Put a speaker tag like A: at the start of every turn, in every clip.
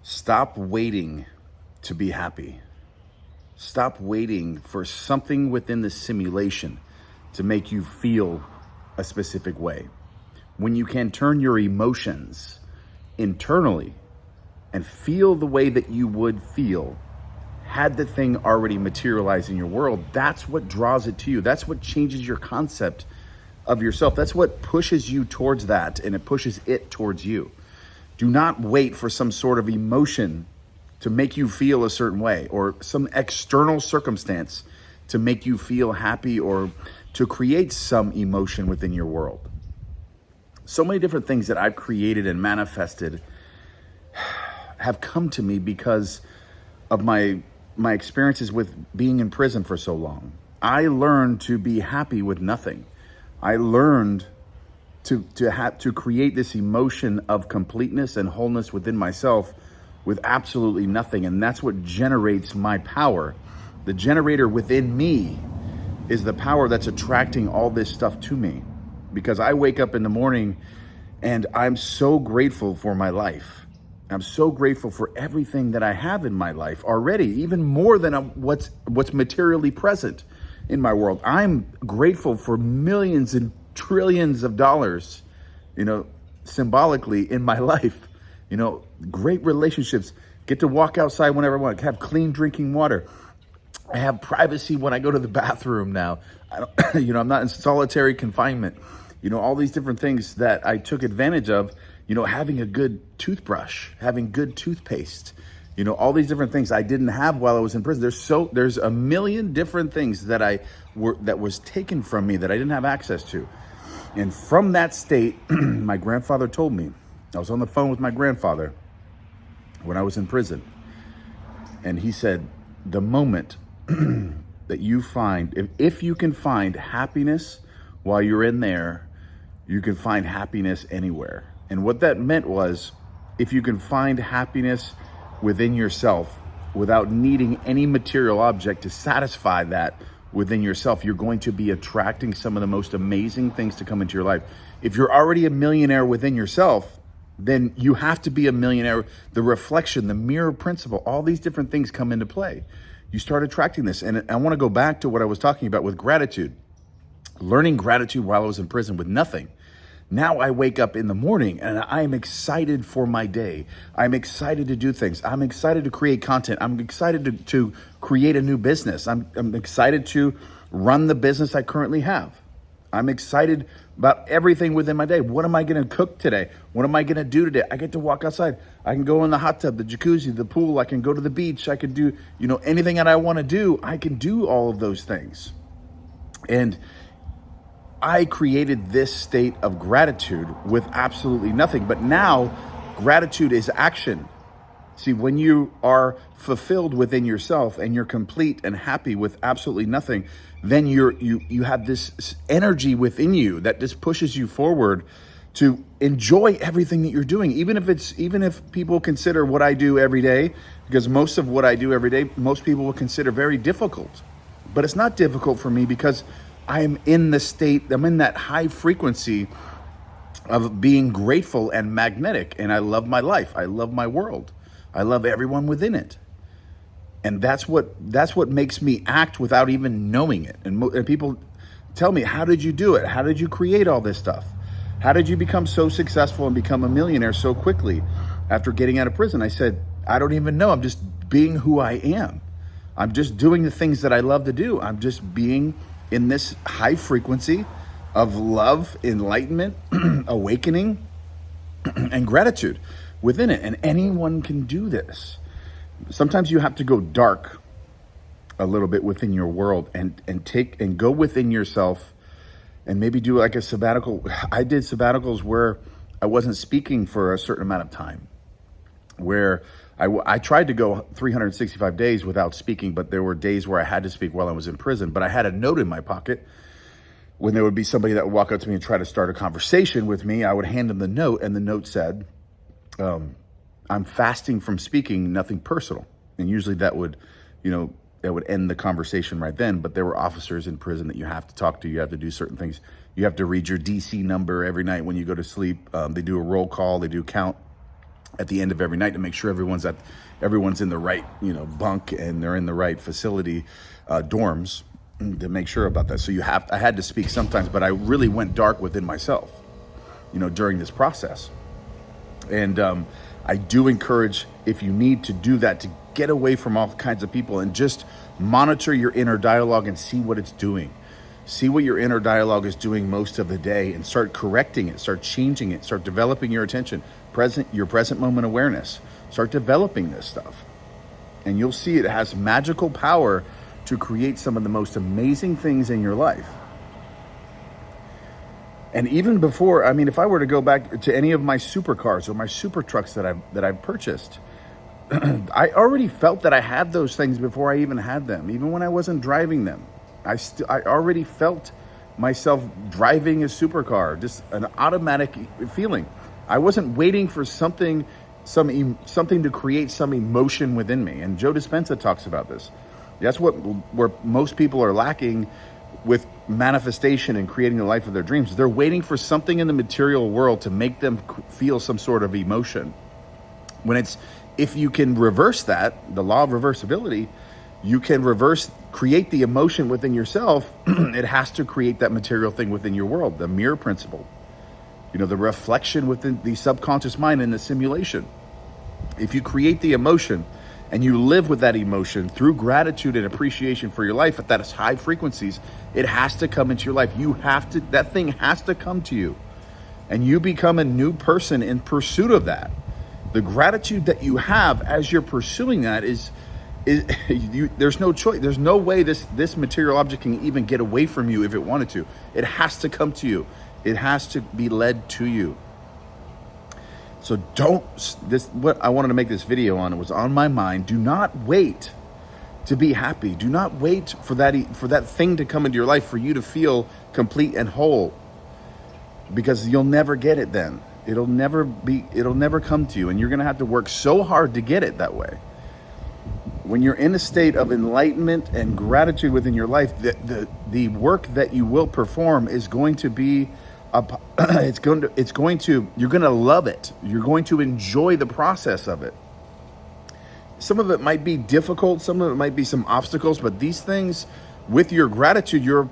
A: Stop waiting to be happy. Stop waiting for something within the simulation to make you feel a specific way. When you can turn your emotions internally and feel the way that you would feel had the thing already materialized in your world, that's what draws it to you. That's what changes your concept of yourself. That's what pushes you towards that, and it pushes it towards you. Do not wait for some sort of emotion to make you feel a certain way, or some external circumstance to make you feel happy, or to create some emotion within your world. So many different things that I've created and manifested have come to me because of my experiences with being in prison for so long. I learned to be happy with nothing. I learned to create this emotion of completeness and wholeness within myself with absolutely nothing. And that's what generates my power. The generator within me is the power that's attracting all this stuff to me. Because I wake up in the morning and I'm so grateful for my life. I'm so grateful for everything that I have in my life already, even more than what's materially present in my world. I'm grateful for millions and trillions of dollars, symbolically in my life. Great relationships, get to walk outside whenever I want, have clean drinking water. I have privacy when I go to the bathroom now. I'm not in solitary confinement. All these different things that I took advantage of, having a good toothbrush, having good toothpaste, all these different things I didn't have while I was in prison. There's a million different things that was taken from me that I didn't have access to. And from that state, my grandfather told me, I was on the phone with my grandfather when I was in prison. And he said, the moment that you find, if you can find happiness while you're in there, you can find happiness anywhere. And what that meant was, if you can find happiness within yourself without needing any material object to satisfy that within yourself, you're going to be attracting some of the most amazing things to come into your life. If you're already a millionaire within yourself, then you have to be a millionaire. The reflection, the mirror principle, all these different things come into play. You start attracting this. And I want to go back to what I was talking about with gratitude. Learning gratitude while I was in prison with nothing. Now I wake up in the morning and I am excited for my day. I'm excited to do things. I'm excited to create content. I'm excited to create a new business. I'm excited to run the business I currently have. I'm excited about everything within my day. What am I going to cook today? What am I going to do today? I get to walk outside. I can go in the hot tub, the jacuzzi, the pool. I can go to the beach. I can do, anything that I want to do. I can do all of those things. And I created this state of gratitude with absolutely nothing. But now gratitude is action. See, when you are fulfilled within yourself and you're complete and happy with absolutely nothing, then you have this energy within you that just pushes you forward to enjoy everything that you're doing, even if people consider what I do every day, because most of what I do every day, most people will consider very difficult. But it's not difficult for me because I'm in that high frequency of being grateful and magnetic, and I love my life. I love my world. I love everyone within it. And that's what makes me act without even knowing it. And people tell me, how did you do it? How did you create all this stuff? How did you become so successful and become a millionaire so quickly after getting out of prison? I said, I don't even know. I'm just being who I am. I'm just doing the things that I love to do. I'm just being in this high frequency of love, enlightenment, awakening, and gratitude within it. And anyone can do this. Sometimes you have to go dark a little bit within your world and go within yourself and maybe do like a sabbatical. I did sabbaticals where I wasn't speaking for a certain amount of time, where I tried to go 365 days without speaking, but there were days where I had to speak while I was in prison. But I had a note in my pocket. When there would be somebody that would walk up to me and try to start a conversation with me, I would hand them the note, and the note said, I'm fasting from speaking, nothing personal. And usually that would end the conversation right then. But there were officers in prison that you have to talk to. You have to do certain things. You have to read your DC number every night when you go to sleep. They do a roll call. They do count. at the end of every night to make sure everyone's in the right, bunk, and they're in the right facility, dorms, to make sure about that. So I had to speak sometimes, but I really went dark within myself, during this process. And I do encourage, if you need to do that, to get away from all kinds of people and just monitor your inner dialogue and see what it's doing. See what your inner dialogue is doing most of the day and start correcting it, start changing it, start developing your attention, your present moment awareness. Start developing this stuff. And you'll see it has magical power to create some of the most amazing things in your life. And even before, if I were to go back to any of my supercars or my super trucks that I've purchased, I already felt that I had those things before I even had them. Even when I wasn't driving them, I already felt myself driving a supercar, just an automatic feeling. I wasn't waiting for something to create some emotion within me. And Joe Dispenza talks about this. That's where most people are lacking with manifestation and creating the life of their dreams. They're waiting for something in the material world to make them feel some sort of emotion. If you can reverse that, the law of reversibility, you can create the emotion within yourself. It has to create that material thing within your world, the mirror principle. The reflection within the subconscious mind in the simulation. If you create the emotion and you live with that emotion through gratitude and appreciation for your life at that high frequencies, it has to come into your life. That thing has to come to you. And you become a new person in pursuit of that. The gratitude that you have as you're pursuing that there's no choice. There's no way this material object can even get away from you if it wanted to. It has to come to you. It has to be led to you. So what I wanted to make this video on, it was on my mind. Do not wait to be happy. Do not wait for that thing to come into your life for you to feel complete and whole, because you'll never get it then. It'll never come to you, and you're going to have to work so hard to get it that way. When you're in a state of enlightenment and gratitude within your life, the work that you will perform is going to be you're going to love it. You're going to enjoy the process of it. Some of it might be difficult, some of it might be some obstacles, but these things, with your gratitude, you're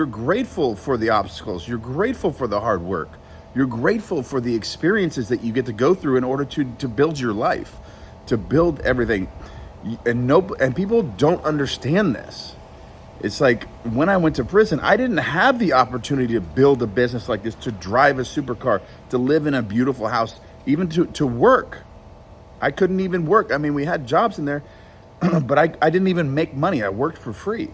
A: grateful for the obstacles, you're grateful for the hard work, you're grateful for the experiences that you get to go through in order to build your life, to build everything. And people don't understand this. It's like when I went to prison, I didn't have the opportunity to build a business like this, to drive a supercar, to live in a beautiful house, even to work. I couldn't even work. We had jobs in there, but I didn't even make money. I worked for free.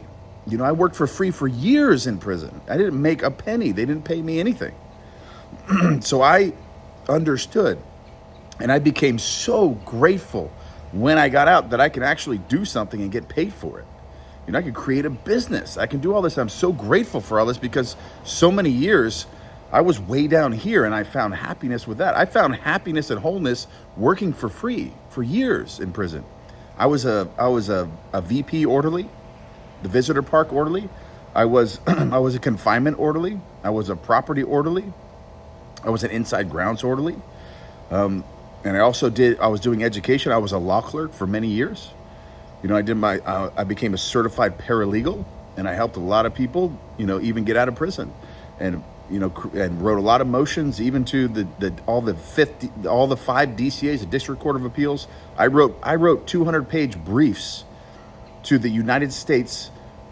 A: I worked for free for years in prison. I didn't make a penny. They didn't pay me anything. So I understood, and I became so grateful when I got out that I can actually do something and get paid for it. I could create a business. I can do all this. I'm so grateful for all this, because so many years I was way down here and I found happiness with that. I found happiness and wholeness working for free for years in prison. I was a VP orderly, the visitor park orderly. I was a confinement orderly. I was a property orderly. I was an inside grounds orderly. And I was doing education. I was a law clerk for many years. I became a certified paralegal, and I helped a lot of people, even get out of prison, and wrote a lot of motions, even to all the 5 DCAs, the District Court of Appeals. I wrote 200-page briefs to the United States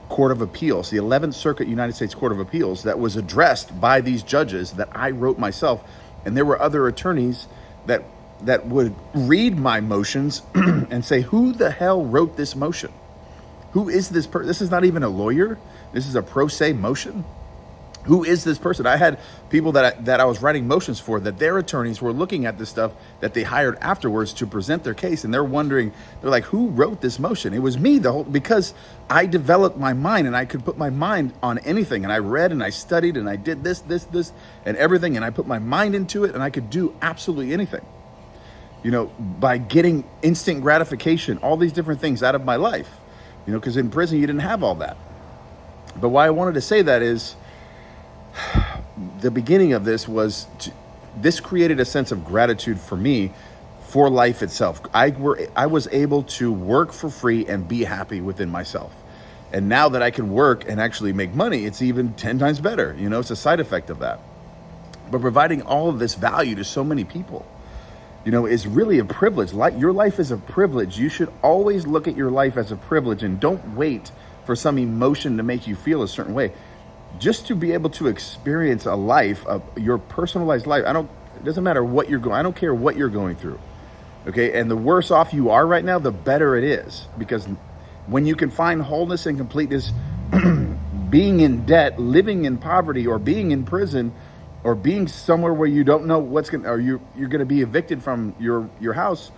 A: Court of Appeals, the 11th Circuit United States Court of Appeals, that was addressed by these judges that I wrote myself. And there were other attorneys that would read my motions and say, who the hell wrote this motion? Who is this person? This is not even a lawyer. This is a pro se motion. Who is this person? I had people that I was writing motions for, that their attorneys were looking at this stuff that they hired afterwards to present their case, and they're like, who wrote this motion? It was me, because I developed my mind, and I could put my mind on anything, and I read and I studied and I did this and everything, and I put my mind into it, and I could do absolutely anything. By getting instant gratification, all these different things out of my life, because in prison you didn't have all that. But why I wanted to say that is, the beginning of this was, this created a sense of gratitude for me for life itself. I was able to work for free and be happy within myself. And now that I can work and actually make money, it's even 10 times better. You know, it's a side effect of that. But providing all of this value to so many people, you know, is really a privilege. Like, your life is a privilege. You should always look at your life as a privilege, and don't wait for some emotion to make you feel a certain way. Just to be able to experience a life, your personalized life. It doesn't matter what you're going. I don't care what you're going through. Okay, and the worse off you are right now, the better it is, because when you can find wholeness and completeness, being in debt, living in poverty, or being in prison, or being somewhere where you don't know what's going, or you're going to be evicted from your house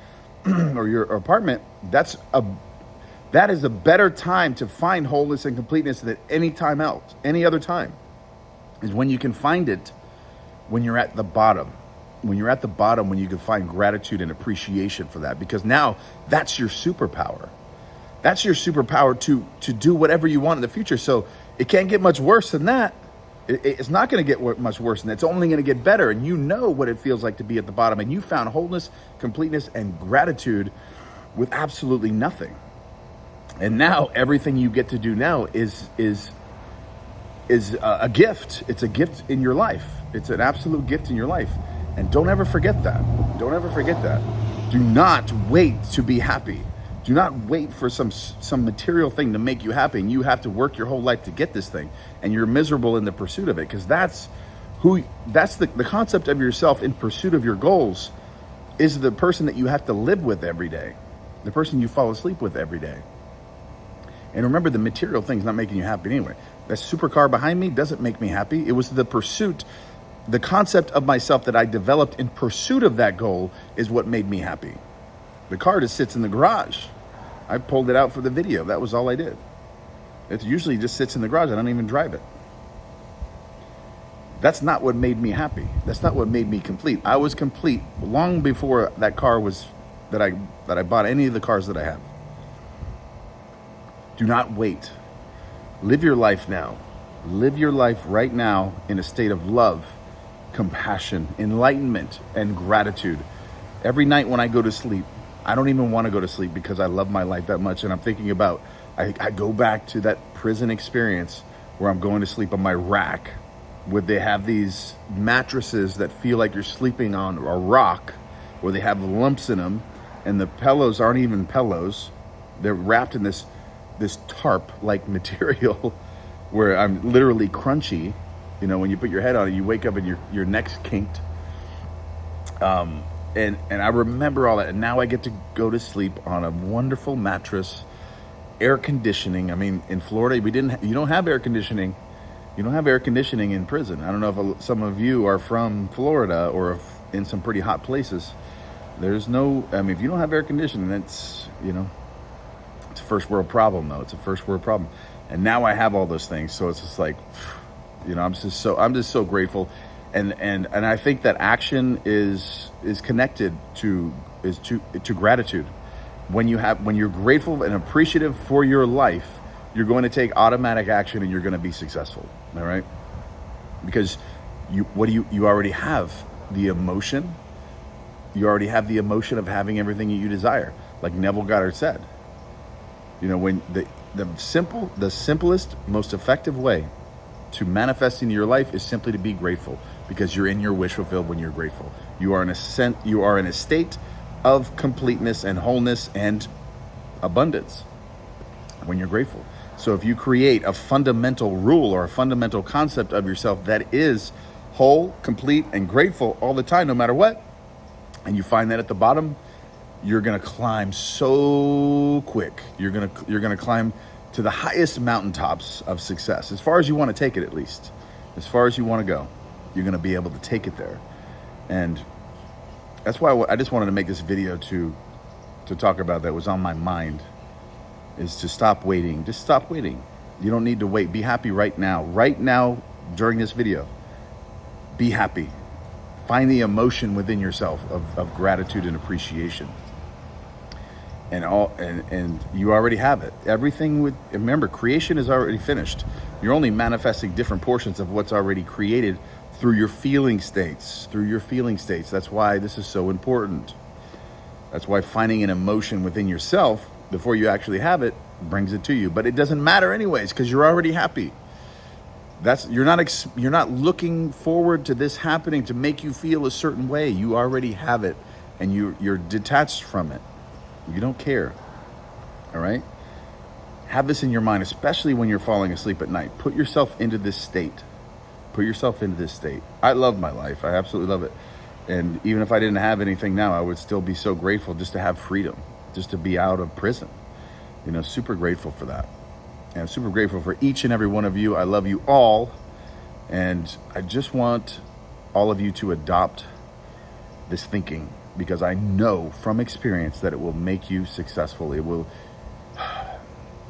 A: or your apartment, that is a better time to find wholeness and completeness than any time else. Any other time is when you can find it, when you're at the bottom. When you're at the bottom, when you can find gratitude and appreciation for that, because now that's your superpower. That's your superpower to do whatever you want in the future. So it can't get much worse than that. It's not going to get much worse than that. It's only going to get better. And you know what it feels like to be at the bottom. And you found wholeness, completeness, and gratitude with absolutely nothing. And now everything you get to do now is a gift. It's a gift in your life. It's an absolute gift in your life. And don't ever forget that. Don't ever forget that. Do not wait to be happy. Do not wait for some material thing to make you happy, and you have to work your whole life to get this thing, and you're miserable in the pursuit of it, because that's the concept of yourself in pursuit of your goals is the person that you have to live with every day, the person you fall asleep with every day. And remember, the material thing's not making you happy anyway. That supercar behind me doesn't make me happy. It was the pursuit, the concept of myself that I developed in pursuit of that goal is what made me happy. The car just sits in the garage. I pulled it out for the video. That was all I did. It usually just sits in the garage. I don't even drive it. That's not what made me happy. That's not what made me complete. I was complete long before that car was that I bought any of the cars that I have. Do not wait. Live your life now. Live your life right now in a state of love, compassion, enlightenment, and gratitude. Every night when I go to sleep, I don't even want to go to sleep because I love my life that much. And I'm thinking about, I go back to that prison experience where I'm going to sleep on my rack, where they have these mattresses that feel like you're sleeping on a rock, where they have lumps in them, and the pillows aren't even pillows. They're wrapped in this tarp-like material where I'm literally crunchy. You know, when you put your head on it, you wake up and your neck's kinked. And I remember all that, and now I get to go to sleep on a wonderful mattress, air conditioning. I mean, in Florida, you don't have air conditioning. You don't have air conditioning in prison. I don't know if some of you are from Florida or in some pretty hot places. There's no, I mean, if you don't have air conditioning, that's, you know, it's a first world problem though. It's a first world problem. And now I have all those things. So it's just like, you know, I'm just so grateful. And I think that action is connected to gratitude. When you're grateful and appreciative for your life, you're going to take automatic action and you're going to be successful. All right? Because you already have the emotion. You already have the emotion of having everything that you desire. Like Neville Goddard said, you know, when the simplest, most effective way to manifest in your life is simply to be grateful, because you're in your wish fulfilled when you're grateful. You are in a state of completeness and wholeness and abundance when you're grateful. So if you create a fundamental rule or a fundamental concept of yourself that is whole, complete, and grateful all the time, no matter what, and you find that at the bottom, you're gonna climb so quick. You're gonna climb to the highest mountaintops of success, as far as you want to take it, at least. As far as you want to go, you're going to be able to take it there. And that's why I just wanted to make this video to talk about that. Was on my mind, is to stop waiting. Just stop waiting. You don't need to wait. Be happy right now. Right now, during this video, be happy. Find the emotion within yourself of gratitude and appreciation. And you already have it. Remember, creation is already finished. You're only manifesting different portions of what's already created through your feeling states. That's why this is so important. That's why finding an emotion within yourself before you actually have it brings it to you. But it doesn't matter anyways, because you're already happy. You're not looking forward to this happening to make you feel a certain way. You already have it, and you're detached from it. You don't care. All right? Have this in your mind, especially when you're falling asleep at night. Put yourself into this state. Put yourself into this state. I love my life. I absolutely love it. And even if I didn't have anything now, I would still be so grateful just to have freedom, just to be out of prison. Super grateful for that. And I'm super grateful for each and every one of you. I love you all. And I just want all of you to adopt this thinking, because I know from experience that it will make you successful. It will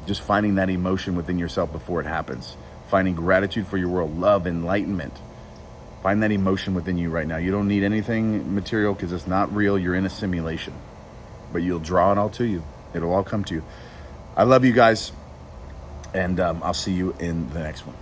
A: just finding that emotion within yourself before it happens. Finding gratitude for your world, love, enlightenment. Find that emotion within you right now. You don't need anything material because it's not real. You're in a simulation. But you'll draw it all to you. It'll all come to you. I love you guys. And I'll see you in the next one.